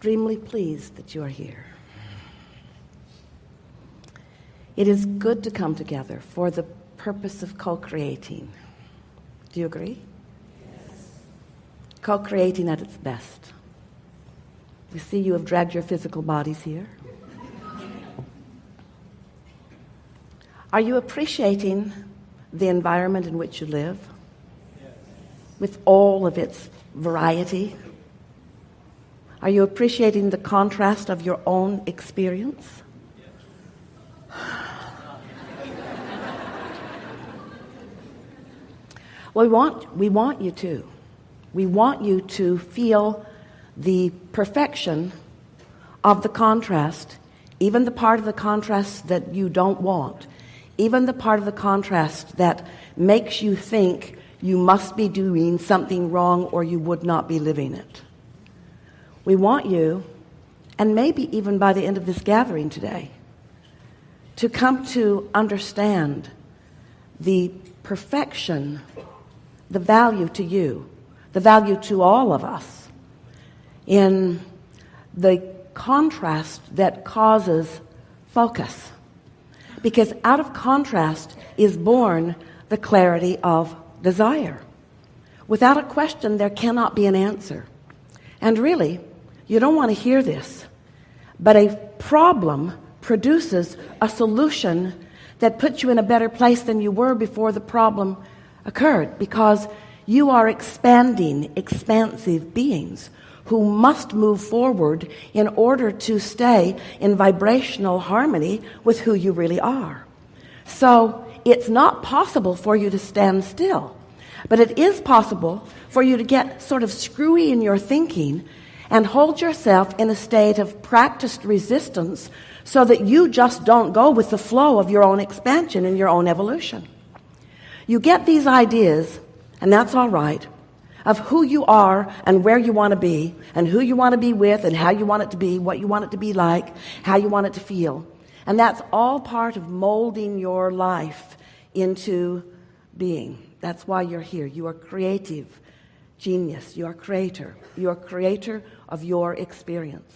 extremely pleased that you are here. It is good to come together for the purpose of co-creating. Do you agree? Yes. Co-creating at its best. You see, you have dragged your physical bodies here. Are you appreciating the environment in which you live? Yes. With all of its variety? Are you appreciating the contrast of your own experience? Well, we want you to. We want you to feel the perfection of the contrast, even the part of the contrast that you don't want, even the part of the contrast that makes you think you must be doing something wrong or you would not be living it. We want you, and maybe even by the end of this gathering today, to come to understand the perfection, the value to you, the value to all of us, in the contrast that causes focus. Because out of contrast is born the clarity of desire. Without a question, there cannot be an answer. And really, you don't want to hear this, but a problem produces a solution that puts you in a better place than you were before the problem occurred, because you are expanding, expansive beings who must move forward in order to stay in vibrational harmony with who you really are. So it's not possible for you to stand still, but it is possible for you to get sort of screwy in your thinking and hold yourself in a state of practiced resistance so that you just don't go with the flow of your own expansion and your own evolution. You get these ideas, and that's all right, of who you are and where you want to be and who you want to be with and how you want it to be, what you want it to be like, how you want it to feel. And that's all part of molding your life into being. That's why you're here. You are creative genius. You are creator. You are creator of your experience.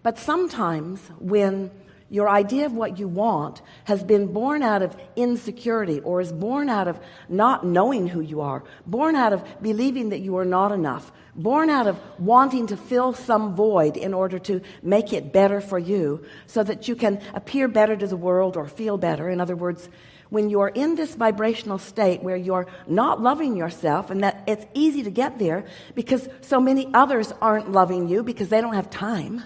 But sometimes when your idea of what you want has been born out of insecurity, or is born out of not knowing who you are, born out of believing that you are not enough, born out of wanting to fill some void in order to make it better for you so that you can appear better to the world or feel better. In other words, when you're in this vibrational state where you're not loving yourself, and that it's easy to get there because so many others aren't loving you because they don't have time.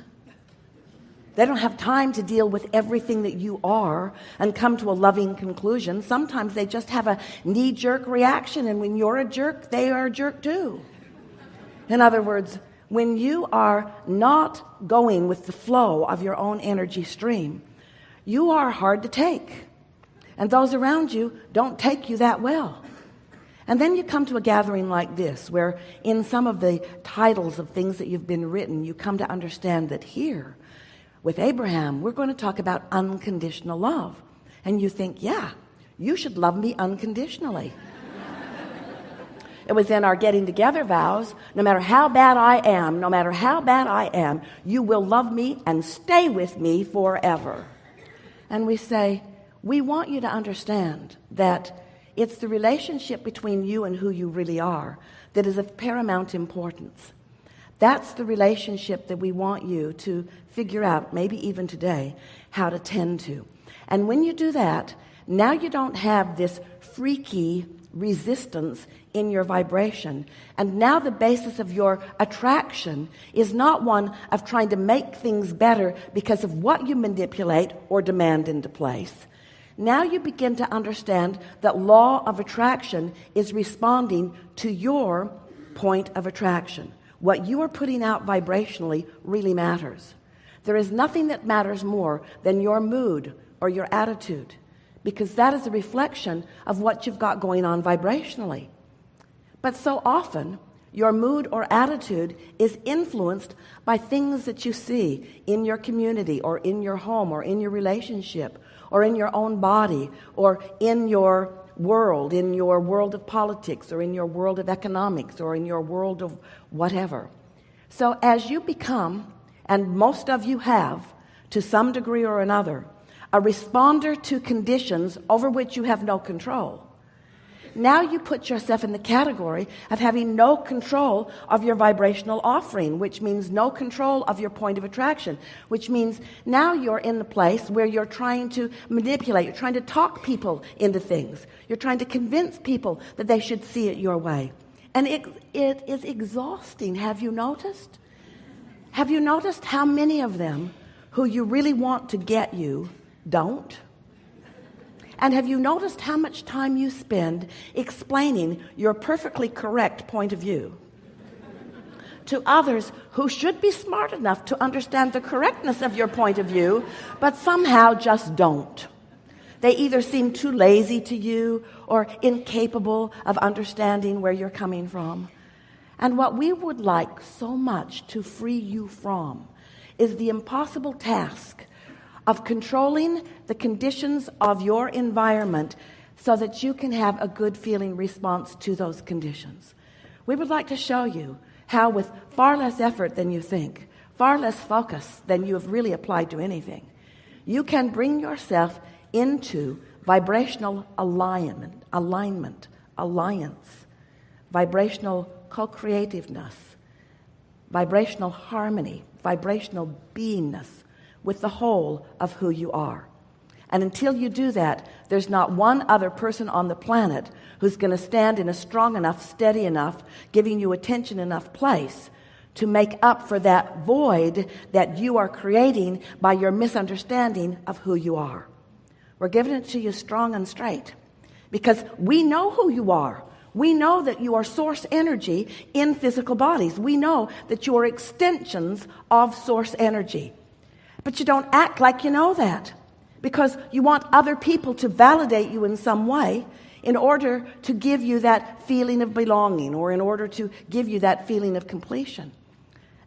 They don't have time to deal with everything that you are and come to a loving conclusion. Sometimes they just have a knee-jerk reaction, and when you're a jerk, they are a jerk too. In other words, when you are not going with the flow of your own energy stream, you are hard to take. And those around you don't take you that well. And then you come to a gathering like this, where in some of the titles of things that you've been written, you come to understand that here, with Abraham, we're going to talk about unconditional love. And you think, yeah, you should love me unconditionally. It was in our getting together vows, no matter how bad I am, you will love me and stay with me forever. And we say, we want you to understand that it's the relationship between you and who you really are that is of paramount importance. That's the relationship that we want you to figure out, maybe even today, how to tend to. And when you do that, now you don't have this freaky resistance in your vibration. And now the basis of your attraction is not one of trying to make things better because of what you manipulate or demand into place. Now you begin to understand that law of attraction is responding to your point of attraction. What you are putting out vibrationally really matters. There is nothing that matters more than your mood or your attitude, because that is a reflection of what you've got going on vibrationally. But so often, your mood or attitude is influenced by things that you see in your community or in your home or in your relationship or in your own body or in your world of politics or in your world of economics or in your world of whatever. So as you become and most of you have, to some degree or another, a responder to conditions over which you have no control. Now you put yourself in the category of having no control of your vibrational offering, which means no control of your point of attraction, which means now you're in the place where you're trying to manipulate, you're trying to talk people into things, you're trying to convince people that they should see it your way. And it is exhausting. Have you noticed? Have you noticed how many of them who you really want to get you don't? And have you noticed how much time you spend explaining your perfectly correct point of view to others who should be smart enough to understand the correctness of your point of view, but somehow just don't? They either seem too lazy to you or incapable of understanding where you're coming from. And what we would like so much to free you from is the impossible task of controlling the conditions of your environment so that you can have a good feeling response to those conditions. We would like to show you how, with far less effort than you think, far less focus than you have really applied to anything, you can bring yourself into vibrational alignment, alliance, vibrational co-creativeness, vibrational harmony, vibrational beingness with the whole of who you are. And until you do that, there's not one other person on the planet who's going to stand in a strong enough, steady enough, giving you attention enough place to make up for that void that you are creating by your misunderstanding of who you are. We're giving it to you strong and straight because we know who you are. We know that you are source energy in physical bodies. We know that you are extensions of source energy. But you don't act like you know that because you want other people to validate you in some way in order to give you that feeling of belonging or in order to give you that feeling of completion.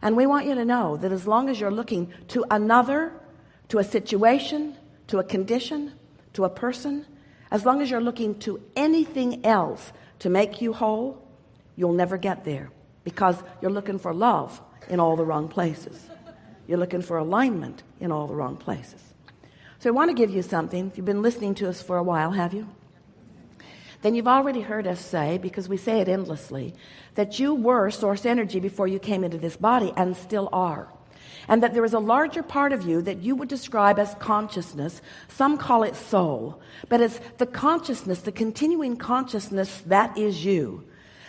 And we want you to know that as long as you're looking to another, to a situation, to a condition, to a person, as long as you're looking to anything else to make you whole, you'll never get there because you're looking for love in all the wrong places. You're looking for alignment in all the wrong places. So I want to give you something. If you've been listening to us for a while, have you? Then you've already heard us say, because we say it endlessly, that you were source energy before you came into this body and still are. And that there is a larger part of you that you would describe as consciousness. Some call it soul. But it's the consciousness, the continuing consciousness that is you,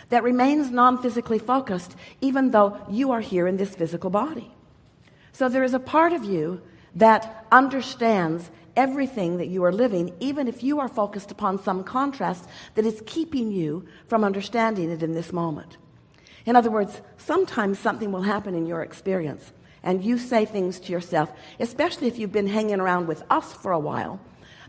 that remains non-physically focused even though you are here in this physical body. So there is a part of you that understands everything that you are living, even if you are focused upon some contrast that is keeping you from understanding it in this moment. In other words, sometimes something will happen in your experience and you say things to yourself, especially if you've been hanging around with us for a while,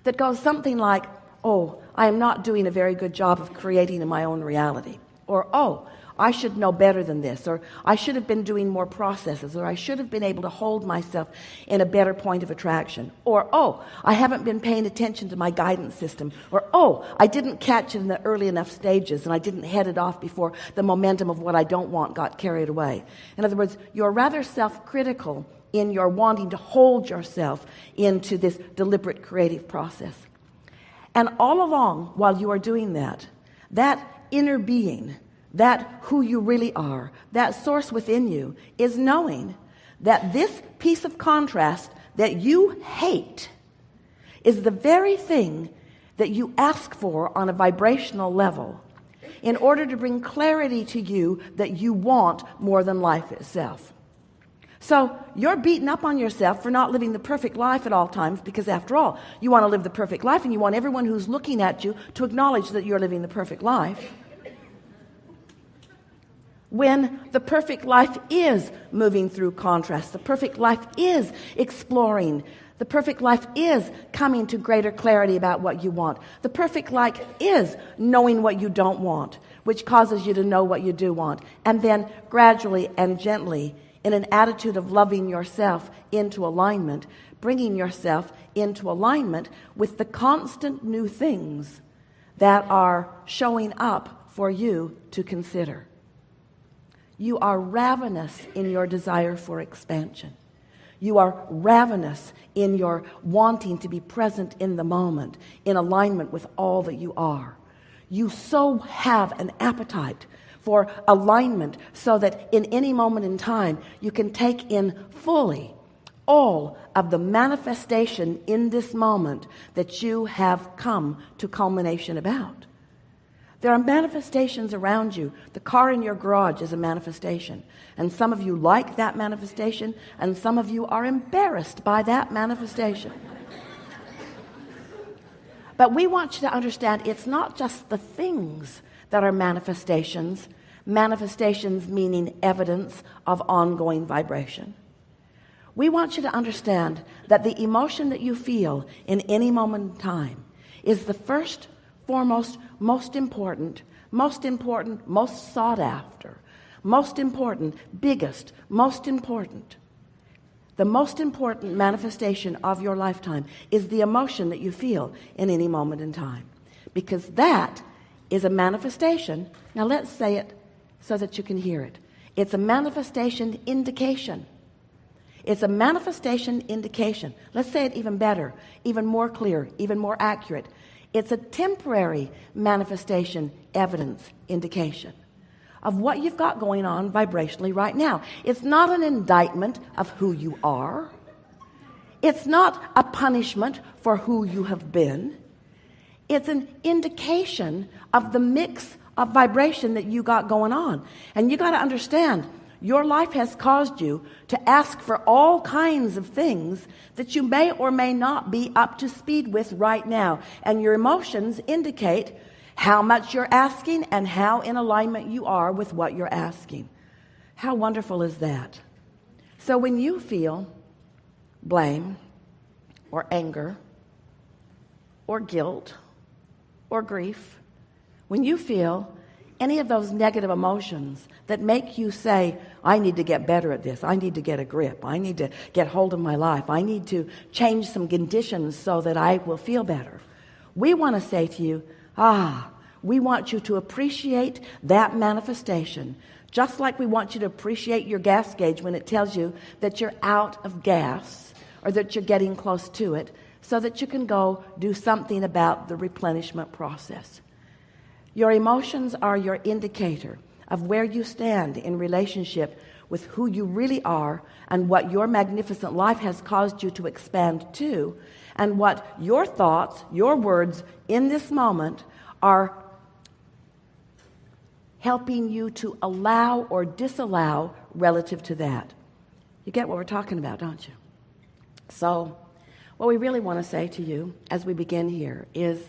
that goes something like, oh, I am not doing a very good job of creating my own reality. Or, oh, I should know better than this, or I should have been doing more processes, or I should have been able to hold myself in a better point of attraction, or, oh, I haven't been paying attention to my guidance system, or, oh, I didn't catch it in the early enough stages and I didn't head it off before the momentum of what I don't want got carried away. In other words, you're rather self-critical in your wanting to hold yourself into this deliberate creative process. And all along while you are doing that, that inner being, that who you really are, that source within you, is knowing that this piece of contrast that you hate is the very thing that you ask for on a vibrational level in order to bring clarity to you that you want more than life itself. So you're beating up on yourself for not living the perfect life at all times because, after all, you want to live the perfect life and you want everyone who's looking at you to acknowledge that you're living the perfect life. When the perfect life is moving through contrast, the perfect life is exploring, the perfect life is coming to greater clarity about what you want. The perfect life is knowing what you don't want, which causes you to know what you do want. And then gradually and gently, in an attitude of loving yourself into alignment, bringing yourself into alignment with the constant new things that are showing up for you to consider. You are ravenous in your desire for expansion. You are ravenous in your wanting to be present in the moment, in alignment with all that you are. You so have an appetite for alignment so that in any moment in time you can take in fully all of the manifestation in this moment that you have come to culmination about. There are manifestations around you. The car in your garage is a manifestation. And some of you like that manifestation, and some of you are embarrassed by that manifestation. But we want you to understand it's not just the things that are manifestations. Manifestations meaning evidence of ongoing vibration. We want you to understand that the emotion that you feel in any moment in time is the first, foremost, most important, most sought after, most important, biggest, most important. The most important manifestation of your lifetime is the emotion that you feel in any moment in time, because that is a manifestation. Now let's say it so that you can hear it. It's a manifestation indication. It's a manifestation indication. Let's say it even better, even more clear, even more accurate. It's a temporary manifestation evidence indication of what you've got going on vibrationally right now. It's not an indictment of who you are. It's not a punishment for who you have been. It's an indication of the mix of vibration that you got going on. And you got to understand, your life has caused you to ask for all kinds of things that you may or may not be up to speed with right now. And your emotions indicate how much you're asking and how in alignment you are with what you're asking. How wonderful is that? So when you feel blame or anger or guilt or grief, when you feel any of those negative emotions that make you say, I need to get better at this, I need to get a grip, I need to get hold of my life, I need to change some conditions so that I will feel better, we want to say to you, we want you to appreciate that manifestation, just like we want you to appreciate your gas gauge when it tells you that you're out of gas or that you're getting close to it, so that you can go do something about the replenishment process. Your emotions are your indicator of where you stand in relationship with who you really are and what your magnificent life has caused you to expand to, and what your thoughts, your words in this moment are helping you to allow or disallow relative to that. You get what we're talking about, don't you? So what we really want to say to you as we begin here is,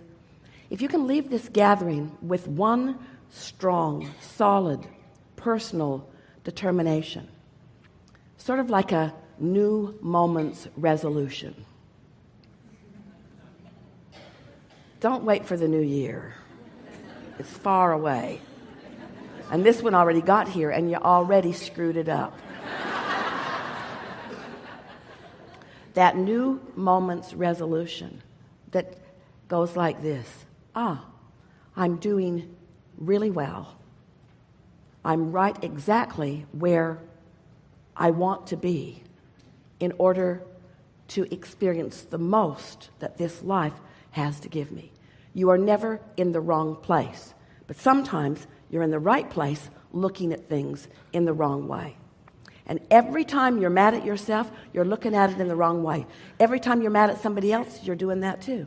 if you can leave this gathering with one strong, solid, personal determination, sort of like a new moment's resolution. Don't wait for the new year. It's far away. And this one already got here and you already screwed it up. That new moment's resolution that goes like this. I'm doing really well. I'm right exactly where I want to be in order to experience the most that this life has to give me. You are never in the wrong place, but sometimes you're in the right place looking at things in the wrong way. And every time you're mad at yourself, you're looking at it in the wrong way. Every time you're mad at somebody else, you're doing that too.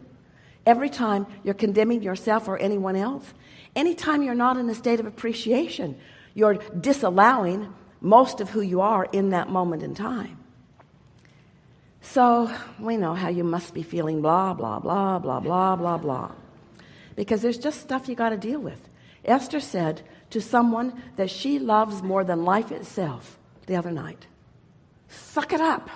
Every time you're condemning yourself or anyone else, anytime you're not in a state of appreciation, you're disallowing most of who you are in that moment in time. So we know how you must be feeling blah, blah, blah, blah, blah, blah, blah. Because there's just stuff you got to deal with. Esther said to someone that she loves more than life itself the other night, suck it up.